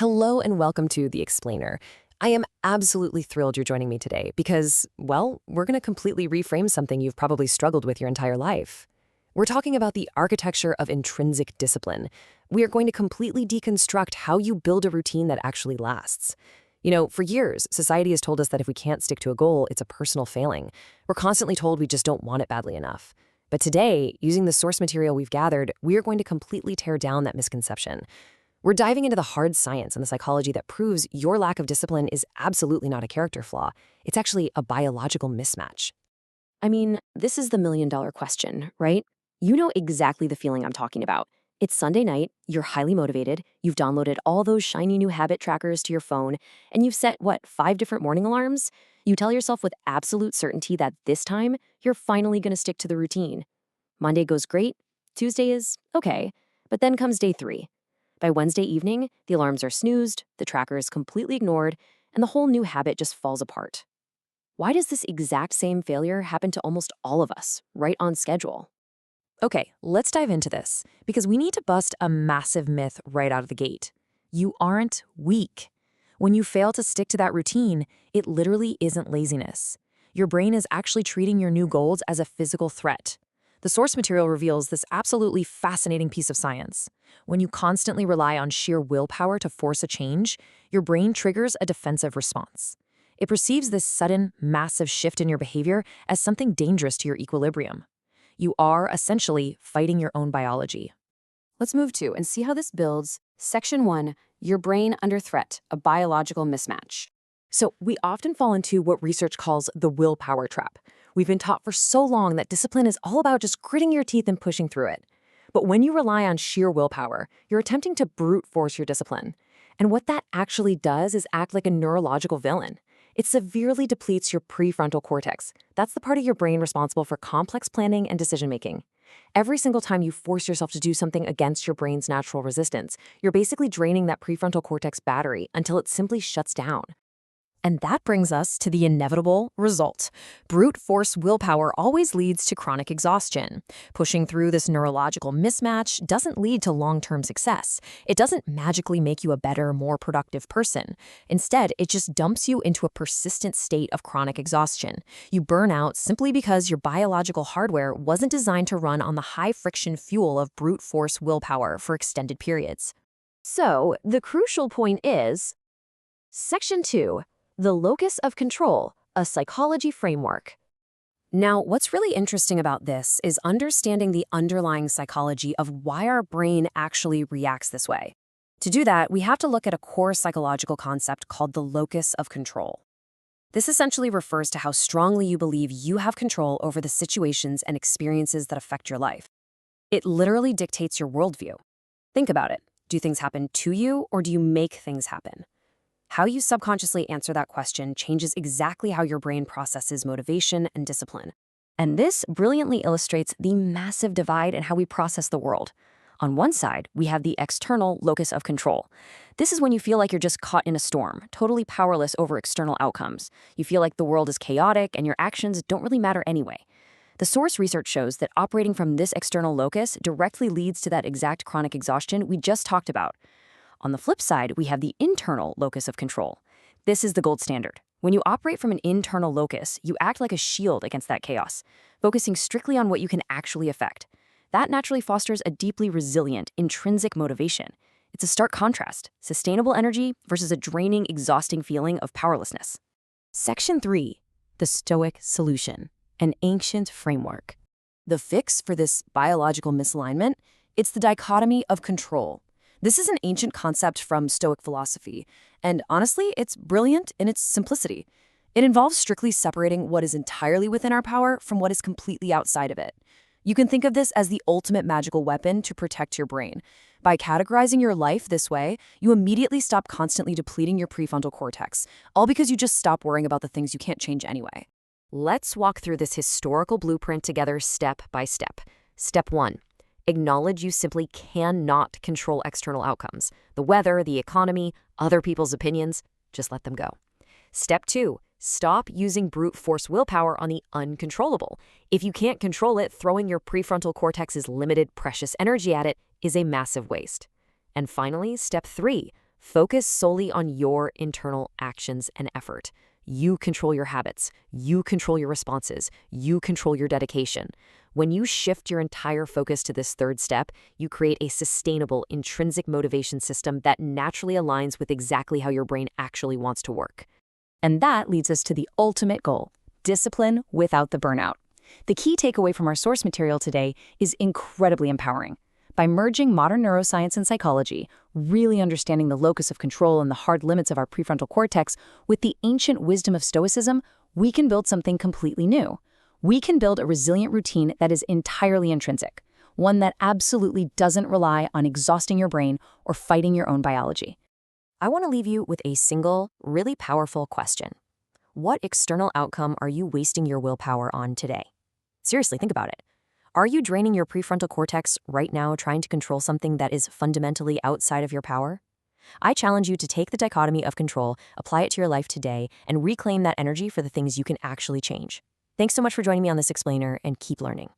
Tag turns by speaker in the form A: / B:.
A: Hello and welcome to The Explainer. I am absolutely thrilled you're joining me today because, well, we're going to completely reframe something you've probably struggled with your entire life. We're talking about the architecture of intrinsic discipline. We are going to completely deconstruct how you build a routine that actually lasts. For years, society has told us that if we can't stick to a goal, it's a personal failing. We're constantly told we just don't want it badly enough. But today, using the source material we've gathered, we are going to completely tear down that misconception. We're diving into the hard science and the psychology that proves your lack of discipline is absolutely not a character flaw. It's actually a biological mismatch.
B: I mean, this is the million-dollar question, right? You know exactly the feeling I'm talking about. It's Sunday night, you're highly motivated, you've downloaded all those shiny new habit trackers to your phone, and you've set, 5 different morning alarms? You tell yourself with absolute certainty that this time, you're finally going to stick to the routine. Monday goes great, Tuesday is okay, but then comes day 3. By Wednesday evening, the alarms are snoozed, the tracker is completely ignored, and the whole new habit just falls apart. Why does this exact same failure happen to almost all of us, right on schedule?
A: Okay, let's dive into this, because we need to bust a massive myth right out of the gate. You aren't weak. When you fail to stick to that routine, it literally isn't laziness. Your brain is actually treating your new goals as a physical threat. The source material reveals this absolutely fascinating piece of science. When you constantly rely on sheer willpower to force a change, your brain triggers a defensive response. It perceives this sudden, massive shift in your behavior as something dangerous to your equilibrium. You are essentially fighting your own biology.
B: Let's move to and see how this builds. Section 1, your brain under threat, a biological mismatch.
A: So we often fall into what research calls the willpower trap. We've been taught for so long that discipline is all about just gritting your teeth and pushing through it. But when you rely on sheer willpower, you're attempting to brute force your discipline. And what that actually does is act like a neurological villain. It severely depletes your prefrontal cortex. That's the part of your brain responsible for complex planning and decision-making. Every single time you force yourself to do something against your brain's natural resistance, you're basically draining that prefrontal cortex battery until it simply shuts down. And that brings us to the inevitable result. Brute force willpower always leads to chronic exhaustion. Pushing through this neurological mismatch doesn't lead to long-term success. It doesn't magically make you a better, more productive person. Instead, it just dumps you into a persistent state of chronic exhaustion. You burn out simply because your biological hardware wasn't designed to run on the high-friction fuel of brute force willpower for extended periods.
B: So, the crucial point is, Section 2, the Locus of Control, a psychology framework.
A: Now, what's really interesting about this is understanding the underlying psychology of why our brain actually reacts this way. To do that, we have to look at a core psychological concept called the Locus of Control. This essentially refers to how strongly you believe you have control over the situations and experiences that affect your life. It literally dictates your worldview. Think about it. Do things happen to you, or do you make things happen? How you subconsciously answer that question changes exactly how your brain processes motivation and discipline. And this brilliantly illustrates the massive divide in how we process the world. On one side, we have the external locus of control. This is when you feel like you're just caught in a storm, totally powerless over external outcomes. You feel like the world is chaotic and your actions don't really matter anyway. The source research shows that operating from this external locus directly leads to that exact chronic exhaustion we just talked about. On the flip side, we have the internal locus of control. This is the gold standard. When you operate from an internal locus, you act like a shield against that chaos, focusing strictly on what you can actually affect. That naturally fosters a deeply resilient, intrinsic motivation. It's a stark contrast, sustainable energy versus a draining, exhausting feeling of powerlessness. Section 3, the Stoic solution, an ancient framework. The fix for this biological misalignment? It's the dichotomy of control. This is an ancient concept from Stoic philosophy, and honestly, it's brilliant in its simplicity. It involves strictly separating what is entirely within our power from what is completely outside of it. You can think of this as the ultimate magical weapon to protect your brain. By categorizing your life this way, you immediately stop constantly depleting your prefrontal cortex, all because you just stop worrying about the things you can't change anyway. Let's walk through this historical blueprint together step by step. Step 1. Acknowledge you simply cannot control external outcomes. The weather, the economy, other people's opinions, just let them go. Step 2, stop using brute force willpower on the uncontrollable. If you can't control it, throwing your prefrontal cortex's limited, precious energy at it is a massive waste. And finally, step 3, Focus solely on your internal actions and effort. You control your habits. You control your responses. You control your dedication. When you shift your entire focus to this third step, you create a sustainable, intrinsic motivation system that naturally aligns with exactly how your brain actually wants to work.
C: And that leads us to the ultimate goal: discipline without the burnout. The key takeaway from our source material today is incredibly empowering. By merging modern neuroscience and psychology, really understanding the locus of control and the hard limits of our prefrontal cortex, with the ancient wisdom of Stoicism, we can build something completely new. We can build a resilient routine that is entirely intrinsic, one that absolutely doesn't rely on exhausting your brain or fighting your own biology.
A: I want to leave you with a single, really powerful question. What external outcome are you wasting your willpower on today? Seriously, think about it. Are you draining your prefrontal cortex right now trying to control something that is fundamentally outside of your power? I challenge you to take the dichotomy of control, apply it to your life today, and reclaim that energy for the things you can actually change. Thanks so much for joining me on this explainer, and keep learning.